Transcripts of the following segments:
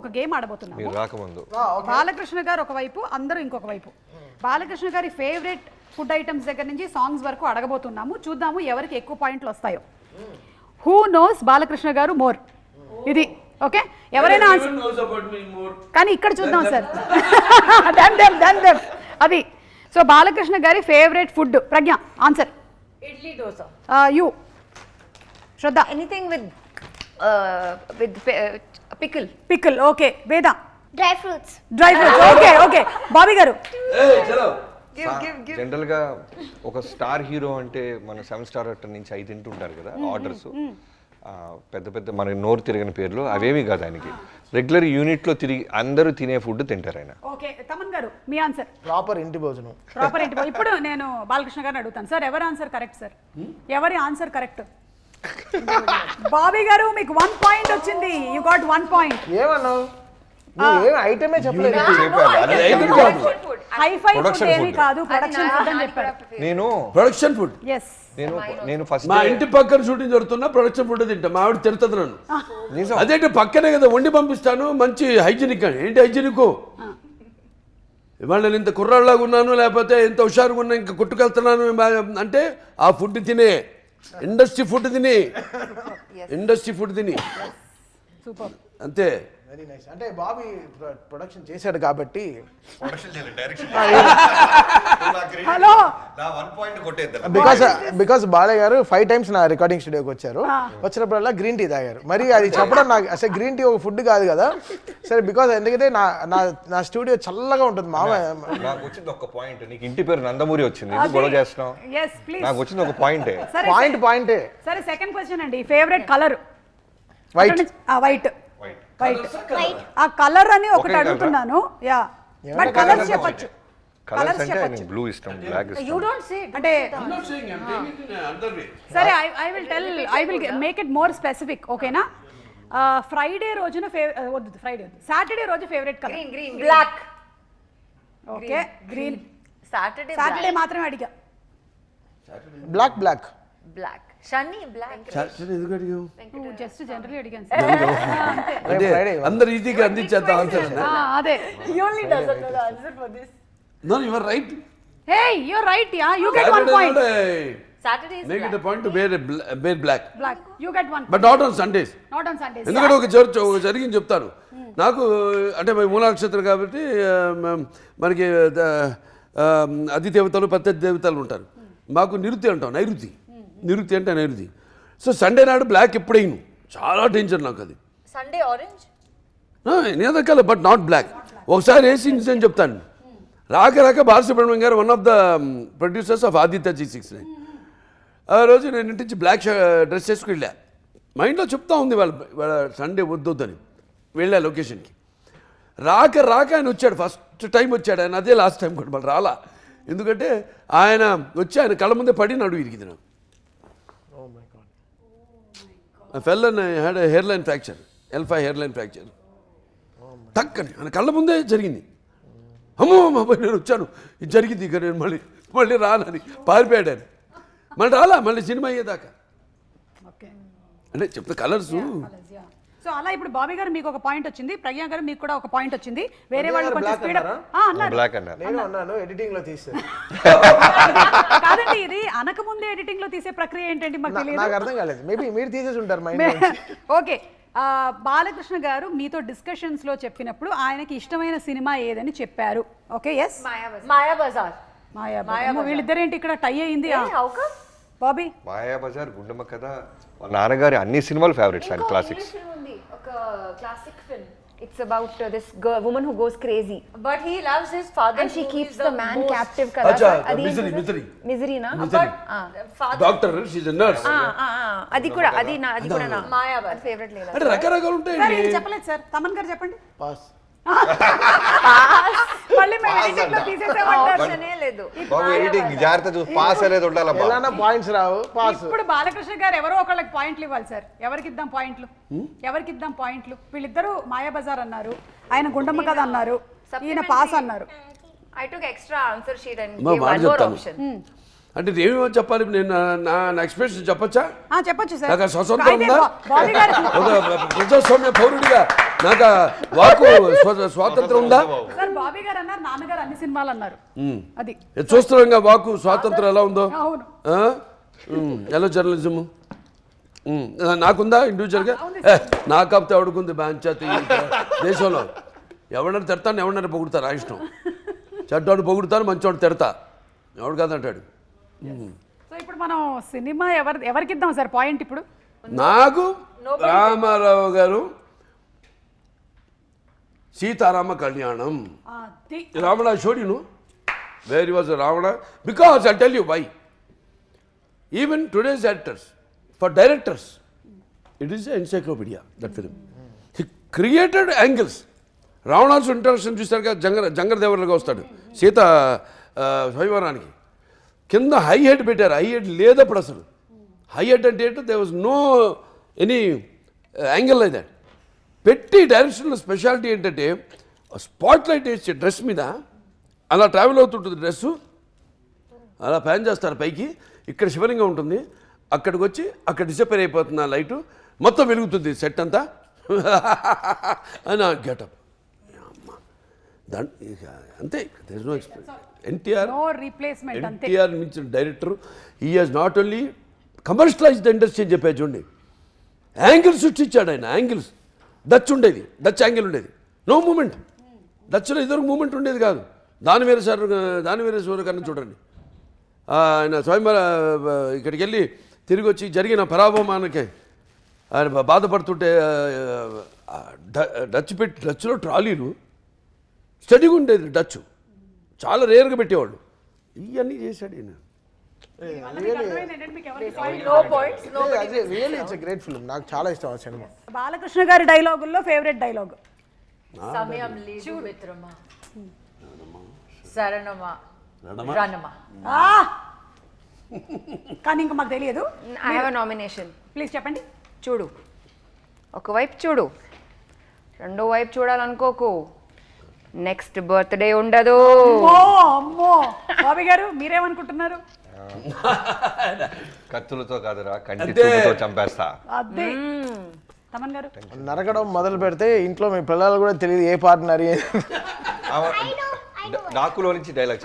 ఒక గేమ్ ఆడబోతున్నాము. మీరు రాకముందు బాలకృష్ణ గారు ఒక వైపు, అందరూ ఇంకొక వైపు. బాలకృష్ణ గారి ఫేవరెట్ ఫుడ్ ఐటమ్స్ దగ్గర నుంచి సాంగ్స్ వరకు అడగబోతున్నాము. చూద్దాము ఎవరికి ఎక్కువ పాయింట్లు వస్తాయో. హూ నోస్ బాలకృష్ణ గారు మోర్, ఇది ఓకే. ఎవరైనా కానీ ఇక్కడ చూద్దాం సార్. అది సో బాలకృష్ణ గారి favourite food. Pragna answer idli dosa. You Shraddha anything with pickle okay. Veda dry fruits okay okay. Bobby గారు జనరల్ గా ఒక స్టార్ హీరో అంటే మన 7 స్టార్ హోటల్ నుంచి 5 తింటుంటారు కదా ఆర్డర్స్, పెద్ద పెద్ద మన నోరు తిరగని పేర్లు అవేమి కాదు. ఆయనకి రెగ్యులర్ యూనిట్ లో తిరిగి అందరూ తినే ఫుడ్ తింటారు ఆయన. ఓకే. తమన్ గారు మీ ఆన్సర్ ప్రాపర్ ఇంటి భోజనం. ఇప్పుడు నేను బాలకృష్ణ గారిని అడుగుతాను సార్, ఎవరి ఆన్సర్ కరెక్ట్ సార్? ఎవరి ఆన్సర్ కరెక్ట్? బాబీ గారు మీకు 1 పాయింట్ వచ్చింది. You got 1 point. ఏమన్నావు? నువ్వు ఐటమే చెప్పలేదు. హైఫై ఫుడ్ ఏమీ కాదు, ప్రొడక్షన్ ఫుడ్ అని చెప్పారు. నేను ప్రొడక్షన్ ఫుడ్ నేను ఫస్ట్ మా ఇంటి పక్కన షూటింగ్ జరుగుతున్నా ప్రొడక్షన్ ఫుడ్ తింటా. మా ఆవిడ తిడుతుంది నన్ను. అదేంటి పక్కనే కదా వండి పంపిస్తాను, మంచి హైజీనిక్ అని. ఏంటి హైజీనిక్? ఇవాళ నేను ఇంత కుర్రాళ్ళలాగా ఉన్నాను, లేకపోతే ఎంత హుషారుగా ఉన్నా, ఇంకా కొట్టుకెళ్తున్నాను అంటే ఆ ఫుడ్ తినే, ఇండస్ట్రీ ఫుడ్ తిని అంతే. Very nice. అంటే బాబీ ప్రొడక్షన్ చేశాడు కాబట్టి హలో బికాస్ బాలయ్య గారు 5 times నా రికార్డింగ్ స్టూడియోకి వచ్చారు. వచ్చినప్పుడల్లా గ్రీన్ టీ తాగారు. మరి అది చెప్పడం నాకు అసలు గ్రీన్ టీ ఒక ఫుడ్ కాదు కదా. సరే బికాస్ ఎందుకంటే నా స్టూడియో చల్లగా ఉంటుంది. నాకు వచ్చింది ఒక పాయింట్. నీకు ఇంటి పేరు నందమూరి వచ్చింది, గొడవ చేస్తున్నావు. నాకు వచ్చింది ఒక పాయింటే. పాయింటే. సరే సెకండ్ క్వశ్చన్ అండి. Favourite colour? వైట్. ఆ కలర్ అని ఒకటి అడుగుతున్నాను. యా బట్ కలర్స్ చెప్పొచ్చు. కలర్స్ అంటే బ్లూ ఇష్టం, బ్లాక్ ఇష్టం. యు డోంట్ సే అంటే సరే I will make it more specific ఓకేనా. ఫ్రైడే రోజున సాటర్డే రోజు favourite colour? Green black. Okay green. Saturday మాత్రమే అడిగా. Black black. షన్నీ బ్లాక్. ఎందుకు అడిగావు? జస్ట్ జనరల్లీ అడిగాను అంటే అందరు ఈజీగా అందించేంత ఆన్సర్. అదే He only doesn't know the answer for this. No, you are right. Hey, you're right. Yeah, you get 1 point. Saturday is Make black. it a point to wear black. Black. You get 1. But not on Sundays. Not on Sundays. ఎందుకంటే ఒక church ఒక జరిగింది చెప్తాను. నాకు అంటే మూల నక్షత్రం కాబట్టి మనకి అతి దేవతలు ప్రత్యర్థి దేవతలు ఉంటారు. మాకు నిరుతి అంటాం, నైరుతి అంటే నైరుతి. సో సండే నాడు బ్లాక్ ఎప్పుడైనా చాలా డేంజర్ నాకు. అది సండే ఆరెంజ్ నేదకాల బట్ నాట్ బ్లాక్. ఒకసారి వేసి అని చెప్తాను. రాక బాలసుబ్రహ్మణ్యం గారు one of the producers of Aditya G69. ఆ రోజు నేను ఇంటి నుంచి బ్లాక్ డ్రెస్ చేసుకుని వెళ్ళా. మైండ్లో చెప్తా ఉంది వాళ్ళ సండే వద్దని. వెళ్ళా లొకేషన్కి. రాక ఆయన వచ్చాడు. ఫస్ట్ టైం వచ్చాడు ఆయన. అదే లాస్ట్ టైం కూడా మళ్ళీ రాలా. ఎందుకంటే ఆయన వచ్చి ఆయన కళ్ళ ముందే పడి నడువు ఇరిగింది నాకు. Fell and had hairline fracture, L5 hairline fracture. టక్కని ఆయన కళ్ళ ముందే జరిగింది. అమ్మో నేను వచ్చాను, ఇది జరిగింది, ఇక నేను మళ్ళీ రానని పారిపోయాడు ఆయన. మళ్ళీ రాలా, మళ్ళీ సినిమా అయ్యేదాకా. అంటే చెప్తే కలర్స్. సో అలా ఇప్పుడు బాబీ గారు మీకు ఒక పాయింట్ వచ్చింది, ప్రజ్ఞ గారు మీకు కూడా ఒక పాయింట్ వచ్చింది. వేరే వాళ్ళు కొంచెం స్పీడ్ అన్నారు. బ్లాక్ అన్నారు. నేను అన్నాను ఎడిటింగ్ లో తీసాను. కాదండి, ఇది అనకముందే ఎడిటింగ్ లో తీసే ప్రక్రియ ఏంటండి మాకు తెలియదు. నాకు అర్థం కాలేదు. మేబీ మీరు తీసేసి ఉంటారు మైండ్. ఓకే. బాలకృష్ణ గారు మీతో డిస్కషన్స్ లో చెప్పినప్పుడు ఆయనకి ఇష్టమైన సినిమా ఏదని చెప్పారు. Okay yes Mayabazar. వీళ్ళిద్దరేంటి ఇక్కడ టై అయింది? బాబీ మాయాబజార్, గుండమ్మ కథ, నాన్నగారి అన్ని సినిమాలు ఫేవరెట్స్ ఆయన, క్లాసిక్స్. ఒక classic film. It's about this woman who goes crazy, but he loves his father and she keeps the man captive Acha, kada. misery na but father doctor, she's a nurse. adi kuda na Mayabazar favourite లేదా? అంటే రకరకాలు ఉంటాయి. Sir ఇది చెప్పలేదు sir. Thaman గారు చెప్పండి. Pass. మళ్ళీ మేము ఎడిటింగ్ లో తీసేసామంటారు. ఆప్షనే లేదు. బాబు ఎడిటింగ్ జాగ్రత్త చూసి పాస్ అనేది ఉండాలమ్మా. ఎలానా పాయింట్స్ రావు. పాస్. ఇప్పుడు బాలకృష్ణ గారు ఎవరో ఒకళ్ళకి పాయింట్లు ఇవ్వాలి సార్. ఎవరికి ఇద్దాం పాయింట్లు? వీళ్ళిద్దరూ మాయాబజార్ అన్నారు, ఆయన గుండమ్మ కథ అన్నారు, ఈయన పాస్ అన్నారు. I took extra answer sheet and gave one more option. అంటే ఏమేమో చెప్పాలి నేను నా ఎక్స్ప్రెషన్ చెప్పచ్చా? చెప్పొచ్చు సార్. నాకు స్వతంత్రం అయితే ఉందా? బాబీ గారు ఒక ప్రజాస్వామ్య పౌరుడిగా నాకు వాకు స్వాతంత్రం ఉందా? సార్ బాబీ గారు అన్నారు, నాన్నగారు అన్ని సినిమాలు అన్నారు. అది చూస్తున్నాం వాకు స్వాతంత్రం ఎలా ఉందో. అవును. ఎలా జర్నలిజము నాకుందా ఇండివిజువల్గా? నాకు కాకపోతే ఎవడుకుంది పంచాయతీ దేశంలో. ఎవడన్నా తిడతాను, ఎవడన్నా పొగుడుతారు, ఆ ఇష్టం. చెడ్డోడు పొగుడుతాను, మంచోడు తిడతా, ఎవడు కాదంటాడు. సో ఇప్పుడు మనం సినిమా ఎవరికి ఇద్దాం సార్ పాయింట్? ఇప్పుడు నాకు రామారావు గారు Seetharama Kalyanam. Ravana showed you know where was Ravana because I tell you why. Even today's actors for directors it is encyclopedia that film. He created angles. రావణాసు ఇంట్రడక్షన్ చూస్తారు కదా, జంగరదేవర్లుగా వస్తాడు సీత స్వయంవరానికి. కింద హై హెడ్ పెట్టారు, హై హెడ్ లేదప్పుడు అసలు. హై హెడ్ అంటే ఏంటో they was no any angle like that. పెట్టి డైరెక్షన్లో స్పెషాలిటీ ఏంటంటే స్పాట్ లైట్ వేసి డ్రెస్ మీద అలా ట్రావెల్ అవుతుంటుంది డ్రెస్సు, అలా ప్యాన్ చేస్తారు పైకి, ఇక్కడ శివలింగం ఉంటుంది, అక్కడికి వచ్చి అక్కడ డిసపేర్ అయిపోతుంది ఆ లైటు, మొత్తం వెలుగుతుంది సెట్ అంతా అని ఆ గెటప్. అంతే, there is no expression. NTR మించిన director. He has not only commercialized industry అని చెప్పారు చూడండి, యాంగిల్స్ సృష్టించాడు ఆయన. యాంగిల్స్ డచ్ ఉండేది, డచ్ యాంగిల్ ఉండేది, నో మూమెంట్. డచ్లో ఇద్దరు మూమెంట్ ఉండేది కాదు. దానివీర సూర్యకర్ణ చూడండి, ఆయన స్వయంవర ఇక్కడికి వెళ్ళి తిరిగి వచ్చి జరిగిన పరాభవమానికి ఆయన బాధపడుతుంటే డచ్లో ట్రాలీలు స్టడీగా ఉండేది, డచ్ చాలా రేర్గా పెట్టేవాళ్ళు. ఇవన్నీ చేశాడు ఈయన. గ్రేట్ ఫిల్మ్, నాకు చాలా ఇష్టం ఆ సినిమా. బాలకృష్ణ గారి డైలాగుల్లో ఫేవరెట్ డైలాగ్? సమయం లేదు మిత్రమా, శరణమా, రణమా. కానీ ఇంకా మాకు తెలియదు. I have a nomination. Please చెప్పండి. చూడు, ఒకవైపు చూడు, రెండో వైపు చూడాలనుకోకు, నెక్స్ట్ బర్త్డే ఉండదు. అమ్మో బాబీ గారు మీరేమనుకుంటున్నారు? కత్తులతో కాదురా, కంటి చూపుతో చంపేస్తా. అదే తమన్ గారు నరకడం మొదలు పెడితే ఇంట్లో మీ పిల్లలు కూడా తెలియదు ఏ పార్ట్నర్. డాకులో నుంచి డైలాగ్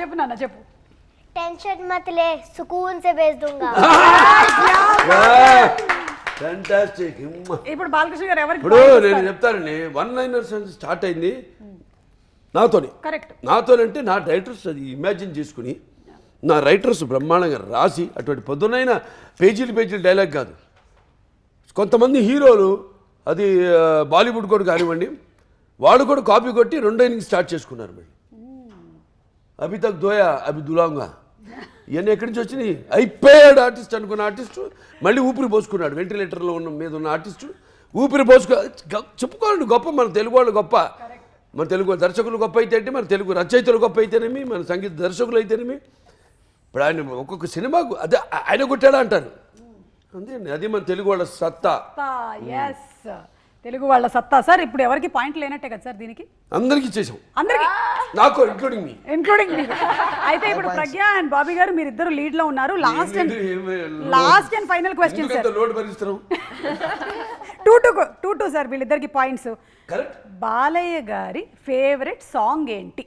చెప్పు నాన్న, చెప్పు. टेंशन मत ले, सुकून से भेज दूंगा. ఇప్పుడు బాలకృష్ణ గారు ఎవరికి? ఇప్పుడు నేను చెప్తానండి, వన్ లైనర్స్ స్టార్ట్ అయింది నాతోని. కరెక్ట్. నాతోనంటే నా రైటర్స్ అది ఇమాజిన్ చేసుకుని, నా రైటర్స్ బ్రహ్మాండంగా రాసి, అటువంటి పొద్దునైన పేజీలు డైలాగ్ కాదు. కొంతమంది హీరోలు అది బాలీవుడ్ కూడా కానివ్వండి, వాళ్ళు కూడా కాపీ కొట్టి రెండో ఇన్నింగ్ స్టార్ట్ చేసుకున్నారు. మళ్ళీ అభి తక్ దోయా అభి దులాంగా ఇవన్నీ ఎక్కడి నుంచి వచ్చినాయి? అయిపోయాడు ఆర్టిస్ట్ అనుకున్న ఆర్టిస్టు మళ్ళీ ఊపిరి పోసుకున్నాడు. వెంటిలేటర్లో ఉన్న మీద ఉన్న ఆర్టిస్టు ఊపిరి చెప్పుకోండి గొప్ప, మన తెలుగు వాళ్ళు గొప్ప, మన తెలుగు దర్శకులు గొప్ప అయితే అంటే, మన తెలుగు రచయితలు గొప్ప అయితేనేమి, మన సంగీత దర్శకులు అయితేనేమి. ఇప్పుడు ఆయన ఒక్కొక్క సినిమాకు అదే ఆయన కొట్టాడా అంటారు. అంతే, అది మన తెలుగు వాళ్ళ సత్తా. తెలుగు వాళ్ళ సత్తా. సార్ ఇప్పుడు ఎవరికి పాయింట్ లేనట్టే కదా సార్ దీనికి? అందరికి ఇచ్చేసాం, అందరికి, నాకు ఇంక్లూడింగ్ మీ. అయితే ఇప్పుడు ప్రజ్ఞ అండ్ బాబీ గారు మీరిద్దరు లీడ్ లో ఉన్నారు. Last and final question sir. Load భరిస్తున్నాం 2-2 సార్ వీళ్ళిద్దరికి పాయింట్స్. బాలయ్య గారి ఫేవరెట్ సాంగ్ ఏంటి?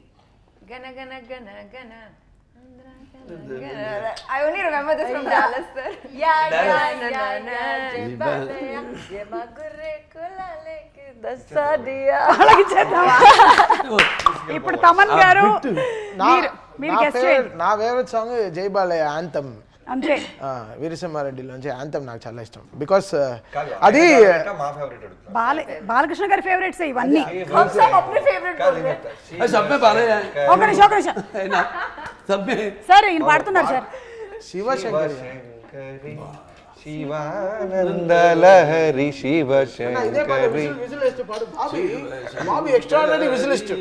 గన గన గన గన. I only remember this from Dallas, sir. ఇప్పుడు తమన్ గారు మీరు గెస్ట్ చేయండి. నా ఫేవరెట్ సాంగ్ జై బాలయ్య యాంథమ్. అంతే, వీరసింహారెడ్డిలోంచి యాంథమ్ నాకు చాలా ఇష్టం. బికాస్ అది బాలకృష్ణ గారి ఫేవరెట్స్ ఇవన్నీ. ఒక నిమిషం సార్, ఈయన పాడుతున్నారు సార్. శివశంకరి శివానందలహరి శివశంకరి ఎక్స్ట్రాడినరీ విజిలిస్ట్.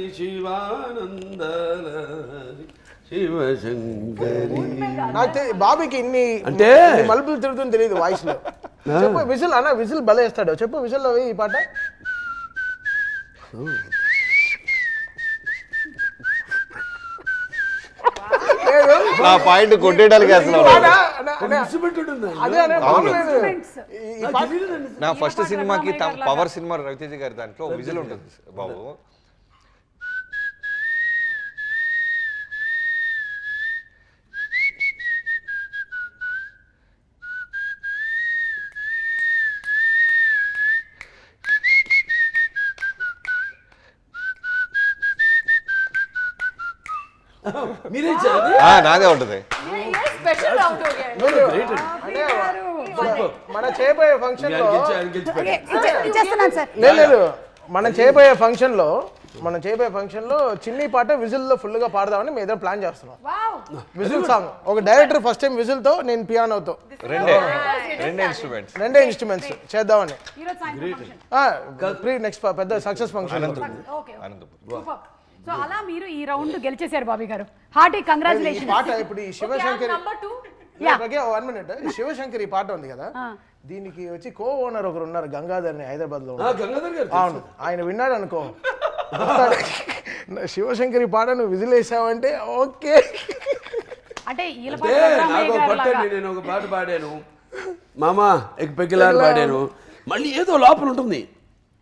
నాకు బాబీకి ఇన్ని అంటే మలుపులు తిరుగుతుంది తెలియదు వాయిస్ లో. చెప్పు విజిల్ అన్న, విజిల్ భలే వేస్తాడు. చెప్పు విజిల్ లో ఈ పాట. నా పాయింట్ కొట్టేయడానికి అసలు ఇన్స్ట్రుమెంట్ ఉంటుంది. అదే అనే బాగలేదు. నా ఫస్ట్ సినిమాకి పవర్ సినిమా రవితేజ గారి దాంట్లో విజిల్ ఉంటుంది బాబు. మీరే ఇచ్చారు అది? నాదే ఉంటుంది. స్పెషల్ రౌండ్ हो गया है. మన చేయబోయే ఫంక్షన్ లో ఆయన గెలిచిపోయాడు. ఇచ్చేస్తున్నాను సార్. లేదు మనం చేయబోయే ఫంక్షన్ లో చిన్ని పాట విజిల్ లో ఫుల్ గా పాడదామని మేము ఏదో ప్లాన్ చేస్తున్నాం. విజిల్ సాంగ్ ఒక డైరెక్టర్ ఫస్ట్ టైం విజిల్ తో నేను పియానోతో రెండే ఇన్స్ట్రుమెంట్స్ చేద్దామని నెక్స్ట్ పెద్ద సక్సెస్ ఫంక్షన్. సో అలా మీరు ఈ రౌండ్ గెలిచేశారు బాబీ గారు. హార్టీ ఈ కంగ్రాచులేషన్. పాట ఇప్పుడు ఈ శివశంకర్ Number 2. 1 minute ఈ శివశంకర్ ఈ పాట ఉంది కదా, దీనికి వచ్చి కో ఓనర్ ఒకరు ఉన్నారు గంగాధర్ అని హైదరాబాద్ లో. గంగాధర్ గారు అవును, ఆయన విన్నాడు అనుకో శివశంకర్ ఈ పాట నువ్వు విజిల్ వేసావంటే ఓకే. అంటే ఈల అంటే నాకు పట్టండి, నేను ఒక పాట పాడాను మామా ఎక్ పెగ్గిలాలు పాడాను, మళ్ళీ ఏదో లోపల ఉంటుంది,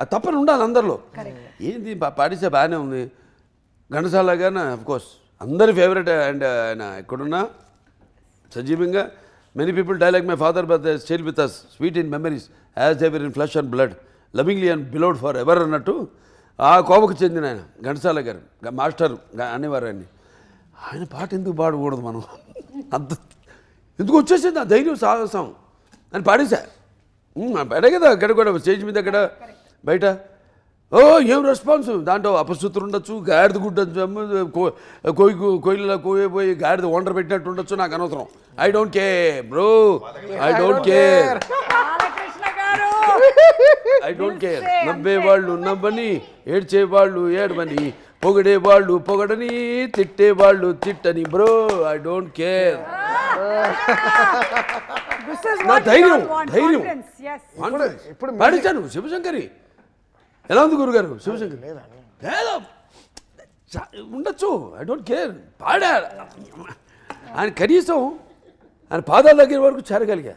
అది తప్పని ఉండాలి అందరిలో. ఏంది పాడిస్తే బాగానే ఉంది. ఘంటసాల గారిన కోర్స్ అందరి ఫేవరెట్. అండ్ ఆయన ఎక్కడున్నా సజీవంగా many people dialogue my father but they still with us sweet in memories as ever in flesh and blood lovingly and beloved forever అన్నట్టు ఆ కోపకు చెందిన ఆయన ఘంటసాల గారు మాస్టర్ అనేవారు ఆయన్ని. ఆయన పాట ఎందుకు పాడకూడదు మనం? అంత ఎందుకు వచ్చేసింది ఆ ధైర్యం సాహసం అని పాడేశా. పాడే కదా అక్కడ కూడా స్టేజ్ మీద అక్కడ బయట. ఓ ఏం రెస్పాన్స్, దాంట్లో అపశృతులు ఉండొచ్చు, గాడిద గుడ్డచ్చు, కోయిల కోయపోయి గాడిద వండర్ పెట్టినట్టు ఉండొచ్చు, నాకు అనవసరం. I don't care bro, I don't care, I don't care. నవ్వేవాళ్ళు నవ్వని, ఏడ్చేవాళ్ళు ఏడవని, పొగిడేవాళ్ళు పొగడని, తిట్టేవాళ్ళు తిట్టని బ్రో, ఐ డోంట్ కేర్. నా ధైర్యం ఇప్పుడు పాడించాను శివశంకరి. ఎలా ఉంది గురుగారు శివశంకర్? లేదా ఉండొచ్చు, ఐ డోంట్ కేర్. పాడా ఆయన కనీసం ఆయన పాదాల దగ్గర వరకు చేరగలిగా.